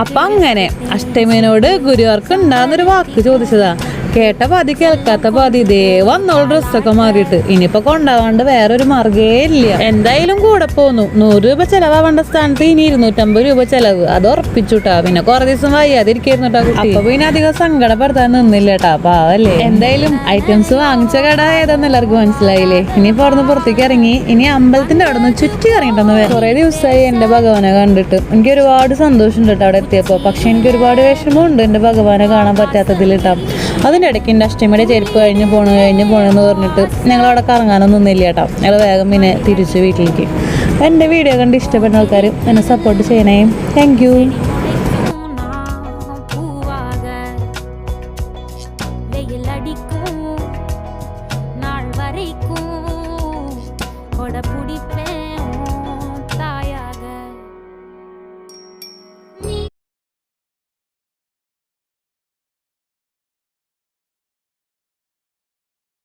അപ്പൊ അങ്ങനെ അഷ്ടമിനോട് ഗുരുവാർക്ക് ഉണ്ടാകുന്നൊരു വാക്ക് ചോദിച്ചതാ. കേട്ട പാതി കേൾക്കാത്ത പാതി ഇതേ വന്നോളൂ ഡ്രസ്സൊക്കെ മാറിയിട്ട്. ഇനിയിപ്പൊ കൊണ്ടാവാണ്ട് വേറൊരു മാർഗേ ഇല്ല. എന്തായാലും കൂടെ പോന്നു. 100 രൂപ ചെലവാവേണ്ട സ്ഥാനത്ത് ഇനി 250 രൂപ ചെലവ്. അത് ഉറപ്പിച്ചുട്ടാ. പിന്നെ കുറെ ദിവസം വയ്യാതിരിക്കായിരുന്നുട്ടാ കുട്ടി. അപ്പൊ പിന്നെ അധികം സങ്കടപ്പെടുത്താൻ നിന്നില്ലേട്ടാ, പാവല്ലേ. എന്തായാലും ഐറ്റംസ് വാങ്ങിച്ച കട ഏതാന്ന് എല്ലാവർക്കും മനസ്സിലായില്ലേ. ഇനിയിപ്പോ അവിടെ നിന്ന് പുറത്തേക്ക് ഇറങ്ങി ഇനി അമ്പലത്തിന്റെ അവിടെ നിന്ന് ചുറ്റി ഇറങ്ങിട്ടൊന്ന് കുറെ ദിവസമായി എന്റെ ഭഗവാനെ കണ്ടിട്ട്. എനിക്ക് ഒരുപാട് സന്തോഷമുണ്ട് കേട്ടോ അവിടെ എത്തിയപ്പോ. പക്ഷെ എനിക്ക് ഒരുപാട് വിഷമമുണ്ട് എന്റെ ഭഗവാനെ കാണാൻ പറ്റാത്തതിൽ കേട്ടോ. അതിൻ്റെ ഇടയ്ക്ക് എൻ്റെ അഷ്ടമിയുടെ ചെരുപ്പ് കഴിഞ്ഞ് പോണെന്ന് പറഞ്ഞിട്ട് ഞങ്ങളവിടെ കറങ്ങാനൊന്നും നിന്നില്ല കേട്ടോ. ഞങ്ങൾ വേഗം പിന്നെ തിരിച്ച് വീട്ടിലേക്ക്. എൻ്റെ വീഡിയോ കണ്ട് ഇഷ്ടപ്പെടുന്ന ആൾക്കാർ എന്നെ സപ്പോർട്ട് ചെയ്യണേ. Thank you.